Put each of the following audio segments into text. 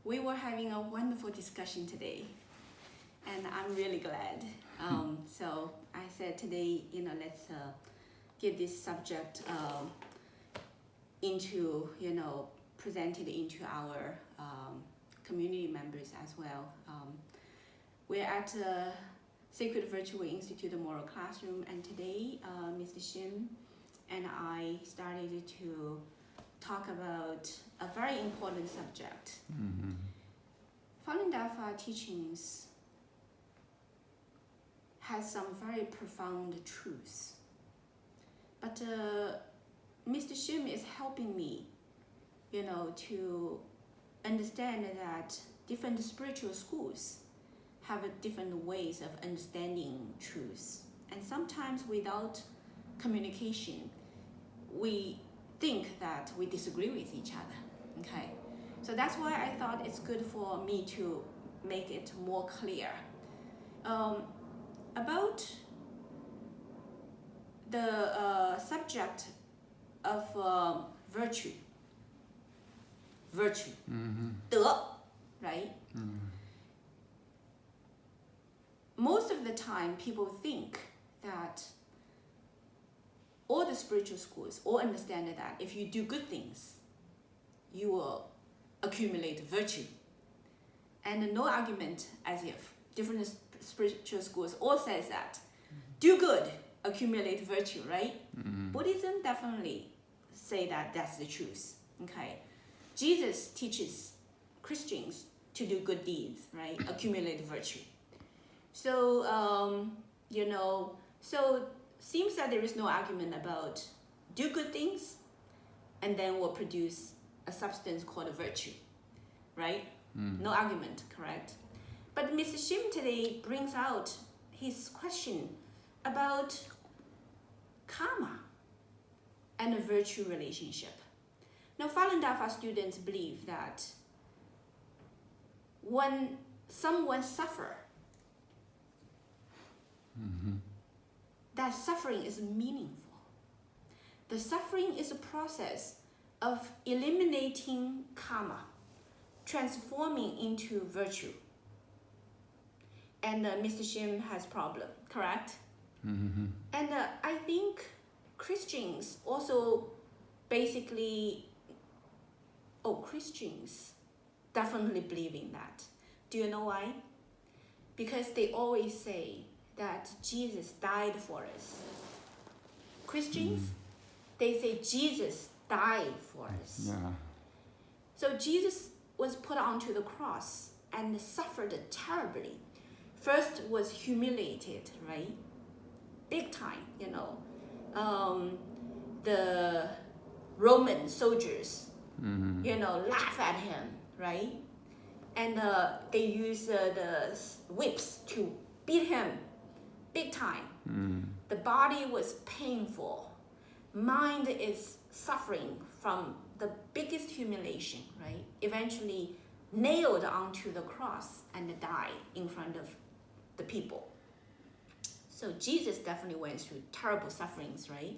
We were having a wonderful discussion today, and I'm really glad. So I said today, let's get this subject into, presented into our community members as well. We're at Sacred Virtual Institute of Moral Classroom, and today Mr. Shim and I started to talk about a very important subject. Mm-hmm. Falun Dafa teachings has some very profound truths, but Mr. Shim is helping me, to understand that different spiritual schools have different ways of understanding truths, and sometimes without communication, we think that we disagree with each other. Okay, so that's why I thought it's good for me to make it more clear about the subject of virtue, Mm-hmm. 德, right? Mm-hmm. Most of the time, people think that all the spiritual schools all understand that if you do good things, you will accumulate virtue. And no argument as if different spiritual schools all says that. Do good, accumulate virtue, right? Mm-hmm. Buddhism definitely say that that's the truth, okay? Jesus teaches Christians to do good deeds, right? Accumulate virtue. So, so seems that there is no argument about do good things and then will produce a substance called a virtue, right? Mm. No argument, correct? But Mr. Shim today brings out his question about karma and a virtue relationship. Now, Falun Dafa students believe that when someone suffers, Mm-hmm. that suffering is meaningful. The suffering is a process of eliminating karma, transforming into virtue. And Mr. Shim has problem, correct? Mm-hmm. And I think Christians also basically, Christians definitely believe in that. Do you know why? Because they always say that Jesus died for us. Christians, they say Jesus died for us. Yeah. So Jesus was put onto the cross and suffered terribly. First was humiliated, right? Big time, the Roman soldiers, Mm-hmm. laugh at him, right? And they use the whips to beat him big time. Mm. The body was painful. Mind is suffering from the biggest humiliation, right? Eventually nailed onto the cross and died in front of the people. So Jesus definitely went through terrible sufferings, right?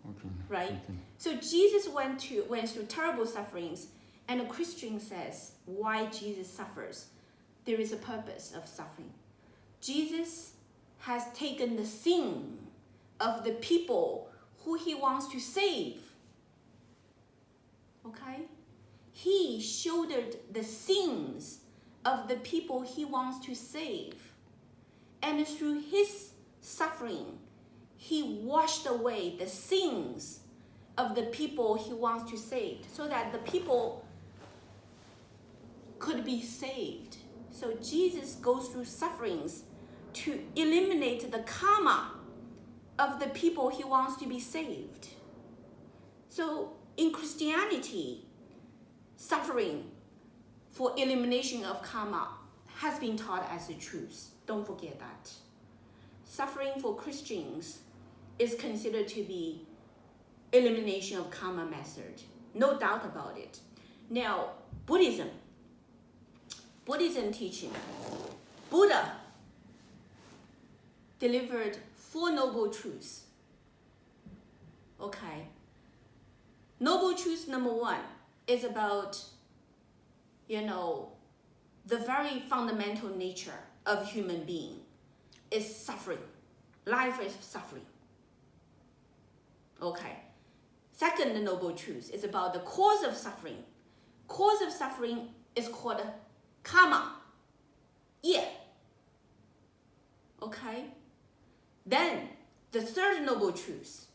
Okay. Right? Okay. So Jesus went through terrible sufferings, and a Christian says why Jesus suffers. There is a purpose of suffering. Jesus has taken the sin of the people who he wants to save. Okay? He shouldered the sins of the people he wants to save. And through his suffering, he washed away the sins of the people he wants to save so that the people could be saved. So Jesus goes through sufferings to eliminate the karma of the people he wants to be saved. So in Christianity, suffering for elimination of karma has been taught as the truth. Don't forget that. Suffering for Christians is considered to be elimination of karma method. No doubt about it. Now, Buddhism teaching, Buddha delivered 4 noble truths. Okay. Noble truth number 1 is about, the very fundamental nature of human being is suffering. Life is suffering. Okay. Second noble truth is about the cause of suffering. Cause of suffering is called karma. Yeah. Okay. Then the third noble truth,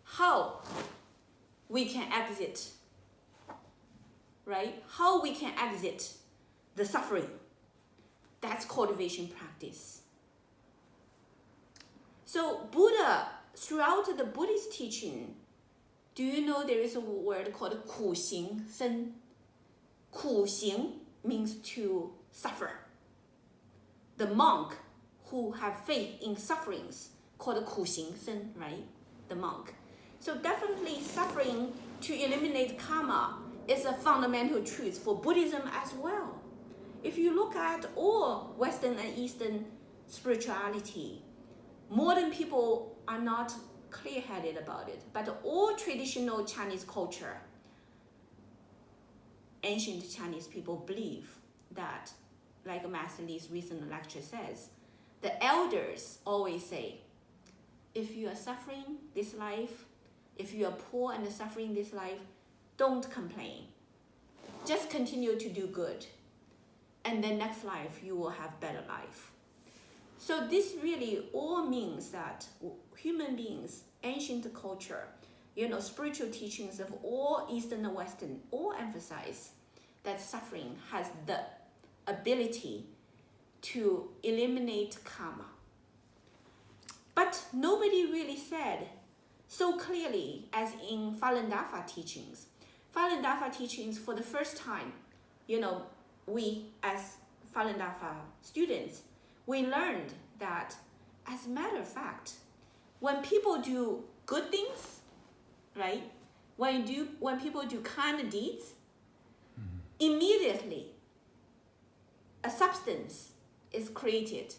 how we can exit, right? How we can exit the suffering. That's cultivation practice. So Buddha, throughout the Buddhist teaching, do you know there is a word called 苦行僧? 苦行 means to suffer. The monk who have faith in sufferings called 苦行僧, right? The monk. So definitely suffering to eliminate karma is a fundamental truth for Buddhism as well. If you look at all Western and Eastern spirituality, modern people are not clear-headed about it, but all traditional Chinese culture, ancient Chinese people believe that, like Master Li's recent lecture says, the elders always say, if you are suffering this life, if you are poor and suffering this life, don't complain. Just continue to do good. And then next life, you will have better life. So this really all means that human beings, ancient culture, spiritual teachings of all Eastern and Western all emphasize that suffering has the ability to eliminate karma. But nobody really said so clearly as in Falun Dafa teachings. Falun Dafa teachings, for the first time, we as Falun Dafa students, we learned that, as a matter of fact, when people do good things, right? When people do kind deeds, immediately a substance is created.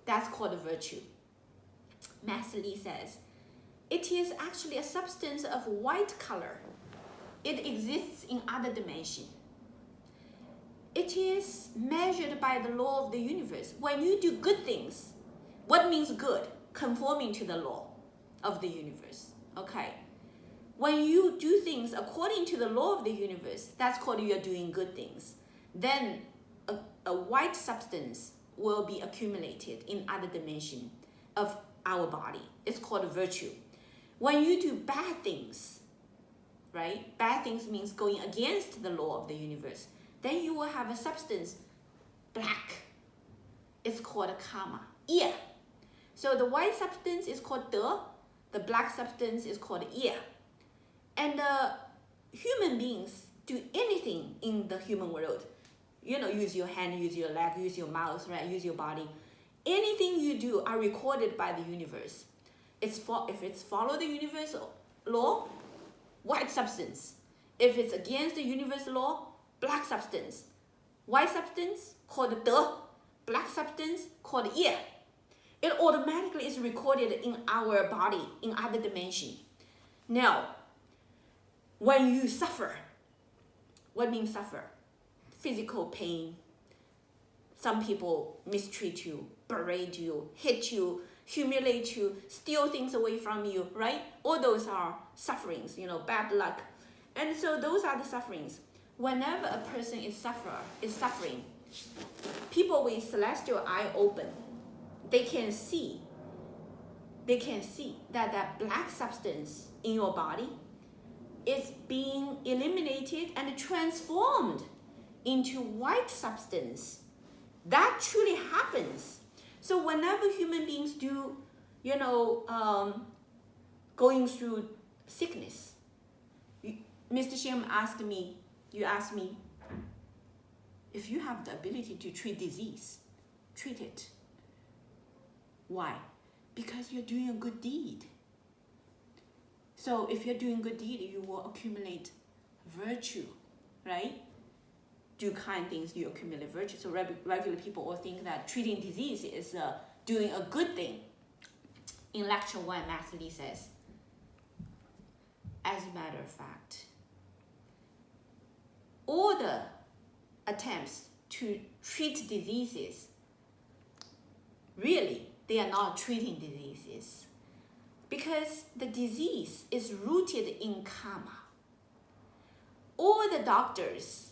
That's called virtue. Master Li says, it is actually a substance of white color. It exists in other dimension. It is measured by the law of the universe. When you do good things, what means good? Conforming to the law of the universe. Okay. When you do things according to the law of the universe, that's called you are doing good things. Then a white substance will be accumulated in other dimension of our body. It's called virtue. When you do bad things, right? Bad things means going against the law of the universe. Then you will have a substance, black. It's called karma. Yeah. So the white substance is called the black substance is called yeah. And human beings do anything in the human world. Use your hand, use your leg, use your mouth, right? Use your body. Anything you do are recorded by the universe. If it's follow the universe law, white substance. If it's against the universe law, black substance. White substance called black substance called yeah. It automatically is recorded in our body, in other dimension. Now, when you suffer, what means suffer? Physical pain. Some people mistreat you, berate you, hit you, humiliate you, steal things away from you, right? All those are sufferings, bad luck. And so those are the sufferings. Whenever a person is suffering, people with celestial eye open, they can see that black substance in your body is being eliminated and transformed into white substance. That truly happens. So whenever human beings do, going through sickness, Mr. Shem asked me, if you have the ability to treat disease, treat it. Why? Because you're doing a good deed. So if you're doing good deed, you will accumulate virtue, right? Do kind things, you accumulate virtue. So regular people all think that treating disease is doing a good thing. In lecture 1, Master Li says, as a matter of fact, all the attempts to treat diseases, really, they are not treating diseases, because the disease is rooted in karma. All the doctors,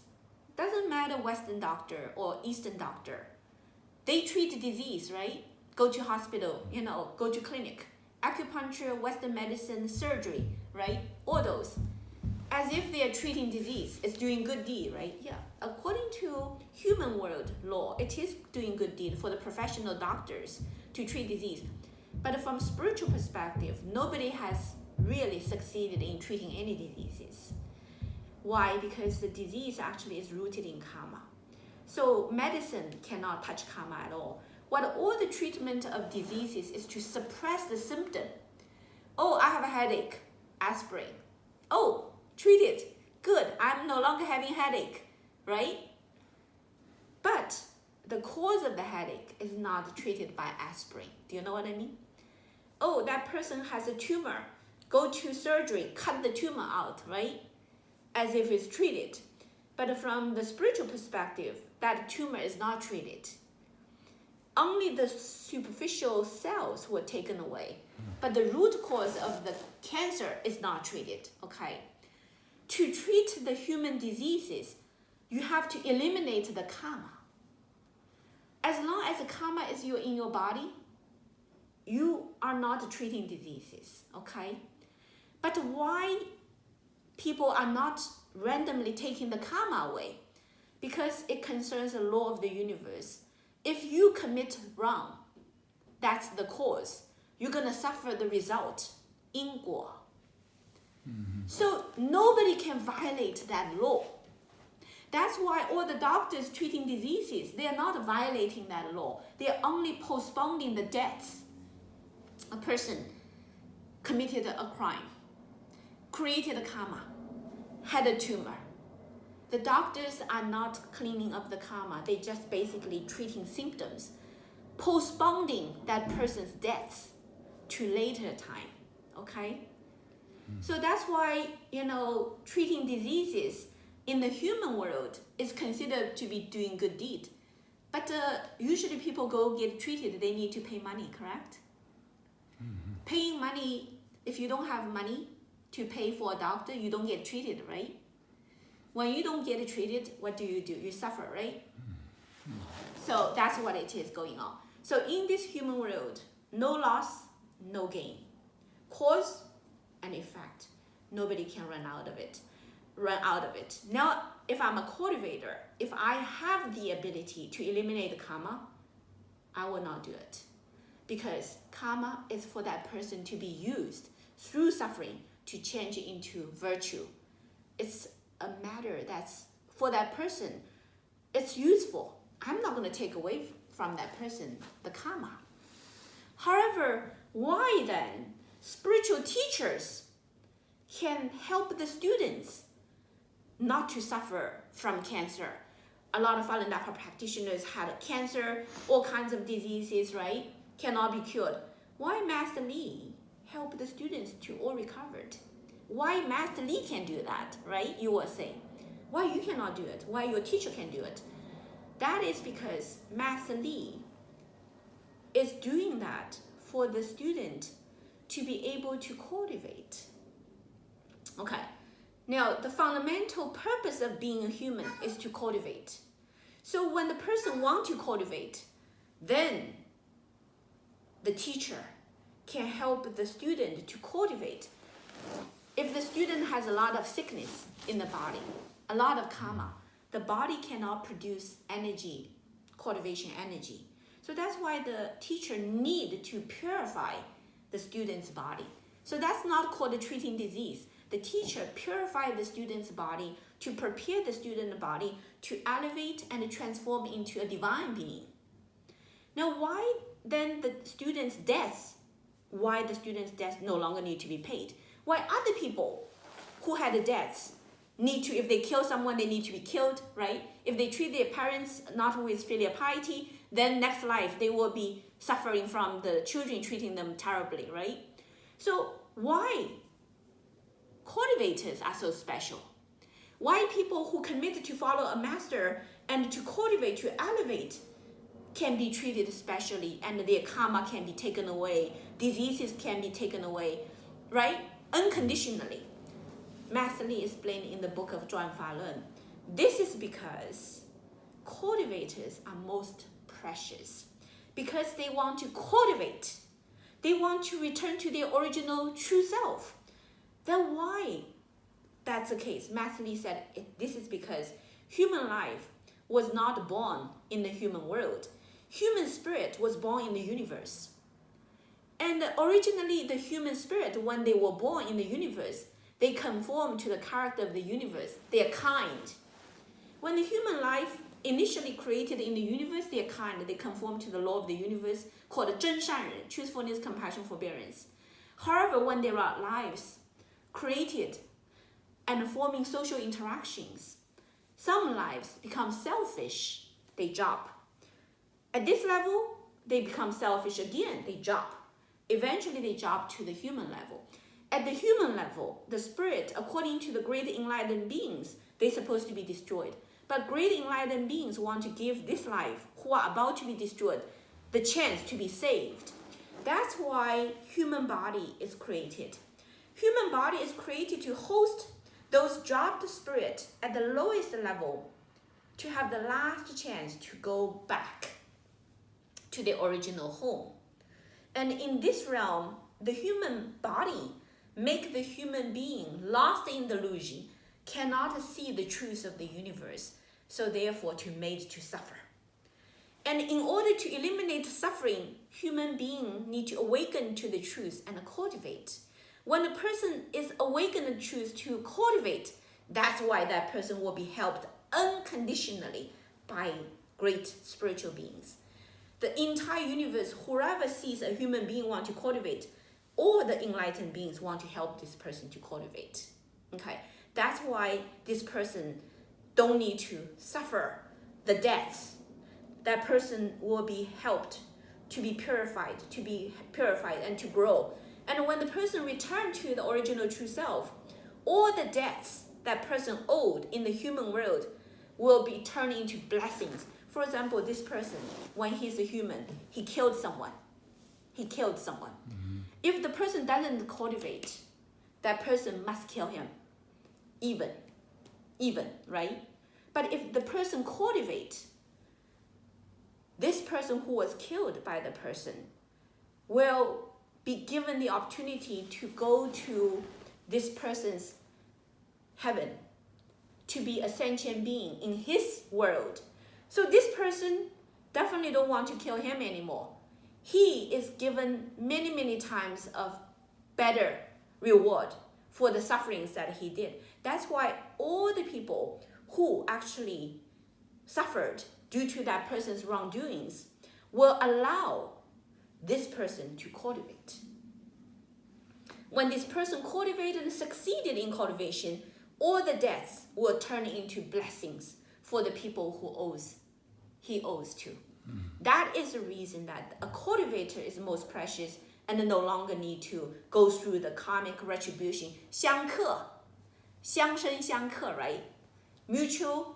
doesn't matter Western doctor or Eastern doctor, they treat disease, right? Go to hospital, go to clinic, acupuncture, Western medicine, surgery, right? All those, as if they are treating disease. It's doing good deed, right? Yeah. According to human world law, it is doing good deed for the professional doctors to treat disease. But from spiritual perspective, nobody has really succeeded in treating any diseases. Why? Because the disease actually is rooted in karma. So medicine cannot touch karma at all. What all the treatment of diseases is to suppress the symptom. Oh, I have a headache, aspirin. Oh, treat it. Good, I'm no longer having headache, right? But the cause of the headache is not treated by aspirin. Do you know what I mean? Oh, that person has a tumor. Go to surgery, cut the tumor out, right? As if it's treated. But from the spiritual perspective, that tumor is not treated. Only the superficial cells were taken away, but the root cause of the cancer is not treated, okay? To treat the human diseases, you have to eliminate the karma. As long as the karma is in your body, you are not treating diseases, okay? But why people are not randomly taking the karma away? Because it concerns the law of the universe. If you commit wrong, that's the cause. You're gonna suffer the result, 因果. So nobody can violate that law. That's why all the doctors treating diseases, they are not violating that law. They are only postponing the deaths. A person committed a crime, created a karma, had a tumor. The doctors are not cleaning up the karma. They just basically treating symptoms, postponing that person's deaths to later time, okay? So that's why, treating diseases in the human world is considered to be doing good deed. But usually people go get treated, they need to pay money, correct? Paying money, if you don't have money to pay for a doctor, you don't get treated, right? When you don't get treated, what do? You suffer, right? So that's what it is going on. So in this human world, no loss, no gain. Cause and effect. Nobody can run out of it. Now, if I'm a cultivator, if I have the ability to eliminate the karma, I will not do it. Because karma is for that person to be used through suffering to change into virtue. It's a matter that's for that person, it's useful. I'm not going to take away from that person the karma. However, why then spiritual teachers can help the students not to suffer from cancer? A lot of Falun Dafa practitioners had cancer, all kinds of diseases, right? Cannot be cured. Why Master Li help the students to all recovered? Why Master Li can do that, right? You will say. Why you cannot do it? Why your teacher can do it? That is because Master Li is doing that for the student to be able to cultivate. Okay, now the fundamental purpose of being a human is to cultivate. So when the person wants to cultivate, then the teacher can help the student to cultivate. If the student has a lot of sickness in the body, a lot of karma, the body cannot produce energy, cultivation energy. So that's why the teacher need to purify the student's body. So that's not called treating disease. The teacher purifies the student's body to prepare the student's body to elevate and transform into a divine being. Now, why then the student's deaths? Why the student's deaths no longer need to be paid? Why other people who had deaths need to, if they kill someone, they need to be killed, right? If they treat their parents not with filial piety, then next life they will be suffering from the children treating them terribly, right? So why cultivators are so special? Why people who commit to follow a master and to cultivate, to elevate, can be treated specially, and their karma can be taken away, diseases can be taken away, right? Unconditionally. Master Li explained in the book of Zhuan Fa Lun. This is because cultivators are most precious, because they want to cultivate. They want to return to their original true self. Then why that's the case? Master Li said this is because human life was not born in the human world. Human spirit was born in the universe. And originally the human spirit, when they were born in the universe, they conform to the character of the universe. They are kind. When the human life initially created in the universe, they are kind. They conform to the law of the universe called 真善人, truthfulness, compassion, forbearance. However, when there are lives created and forming social interactions, some lives become selfish. They drop. At this level, they become selfish again. They drop. Eventually, they drop to the human level. At the human level, the spirit, according to the great enlightened beings, they're supposed to be destroyed. But great enlightened beings want to give this life, who are about to be destroyed, the chance to be saved. That's why human body is created. Human body is created to host those dropped spirit at the lowest level, to have the last chance to go back to the original home. And in this realm, the human body make the human being lost in delusion, cannot see the truth of the universe, so therefore to made to suffer. And in order to eliminate suffering, human beings need to awaken to the truth and cultivate. When a person is awakened to the truth to cultivate, that's why that person will be helped unconditionally by great spiritual beings. The entire universe, whoever sees a human being want to cultivate, all the enlightened beings want to help this person to cultivate. Okay, that's why this person don't need to suffer the deaths. That person will be helped to be purified and to grow. And when the person returns to the original true self, all the debts that person owed in the human world will be turned into blessings. For example, this person, when he's a human, he killed someone. Mm-hmm. If the person doesn't cultivate, that person must kill him. Even, right? But if the person cultivates, this person who was killed by the person will be given the opportunity to go to this person's heaven, to be a sentient being in his world. So this person definitely don't want to kill him anymore. He is given many times of better reward for the sufferings that he did. That's why all the people who actually suffered due to that person's wrongdoings will allow this person to cultivate. When this person cultivated and succeeded in cultivation, all the debts will turn into blessings for the people who he owes to. That is the reason that a cultivator is most precious and no longer need to go through the karmic retribution. 相克, 相生相克, right? Mutual,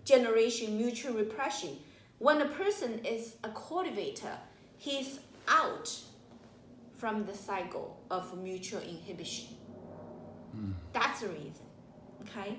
generation, mutual repression. When a person is a cultivator, he's out from the cycle of mutual inhibition. That's the reason, okay?